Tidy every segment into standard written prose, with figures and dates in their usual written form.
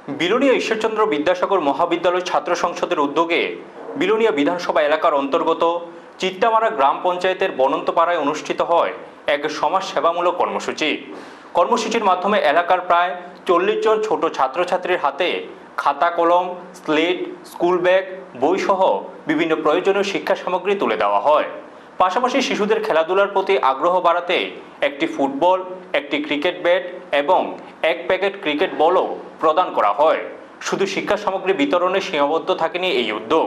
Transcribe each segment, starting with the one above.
বিলোনিয়া ঈশ্বরচন্দ্র বিদ্যাসাগর মহাবিদ্যালয় ছাত্র সংসদের উদ্যোগে বিলোনিয়া বিধানসভা এলাকার অন্তর্গত চিত্তামারা গ্রাম পঞ্চায়েতের বনন্তপাড়ায় অনুষ্ঠিত হয় এক সমাজ সেবামূলক কর্মসূচি। কর্মসূচির মাধ্যমে এলাকার প্রায় 40 জন ছোট ছাত্রছাত্রীর হাতে খাতা, কলম, স্লেট, স্কুল ব্যাগ, বইসহ বিভিন্ন প্রয়োজনীয় শিক্ষা সামগ্রী তুলে দেওয়া হয়। পাশাপাশি শিশুদের খেলাধুলার প্রতি আগ্রহ বাড়াতে একটি ফুটবল, একটি ক্রিকেট ব্যাট এবং এক প্যাকেট ক্রিকেট বলও প্রদান করা হয়। শুধু শিক্ষা সামগ্রী বিতরণে সীমাবদ্ধ থাকেনি এই উদ্যোগ।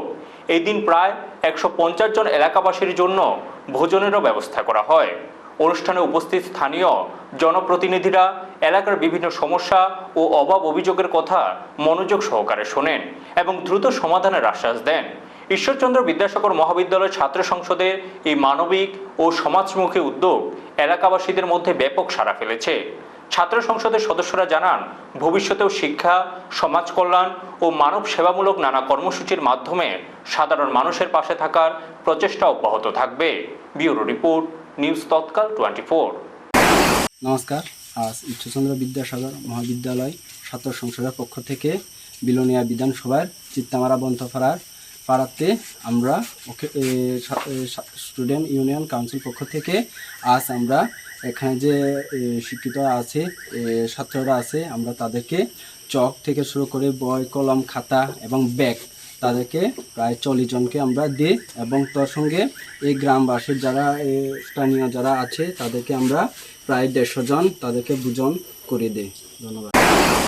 এই দিন প্রায় 150 জন এলাকাবাসীর জন্য ভোজনেরও ব্যবস্থা করা হয়। অনুষ্ঠানে উপস্থিত স্থানীয় জনপ্রতিনিধিরা এলাকার বিভিন্ন সমস্যা ও অভাব অভিযোগের কথা মনোযোগ সহকারে শোনেন এবং দ্রুত সমাধানের আশ্বাস দেন। ঈশ্বরচন্দ্র বিদ্যাসাগর মহাবিদ্যালয় ছাত্র সংসদের এই মানবিক ও সমাজমুখী উদ্যোগ এলাকাবাসীদের মধ্যে ব্যাপক সাড়া ফেলেছে। ছাত্র সংসদের সদস্যরা জানান, ভবিষ্যতেও শিক্ষা, সমাজ কল্যাণ ও মানব সেবামূলক নানা কর্মসূচির মাধ্যমে সাধারণ মানুষের পাশে থাকার প্রচেষ্টা অব্যাহত থাকবে। ব্যুরো রিপোর্ট, নিউজ তৎকাল 24। নমস্কার। আজ ঈশ্বরচন্দ্র বিদ্যাসাগর মহাবিদ্যালয় ছাত্র সংসদের পক্ষ থেকে বিলোনিয়া বিধানসভার চিত্তামারা পাড়াতে আমরা স্টুডেন্ট ইউনিয়ন কাউন্সিল পক্ষ থেকে আজ আমরা এখানে যে শিক্ষিত আছে, ছাত্ররা আছে, আমরা তাদেরকে চক থেকে শুরু করে বই, কলম, খাতা এবং ব্যাগ তাদেরকে প্রায় 40 জনকে আমরা দিই এবং তার সঙ্গে এই গ্রামবাসীর যারা স্থানীয় যারা আছে তাদেরকে আমরা প্রায় 150 জন তাদেরকে ভোজন করে দিই। ধন্যবাদ।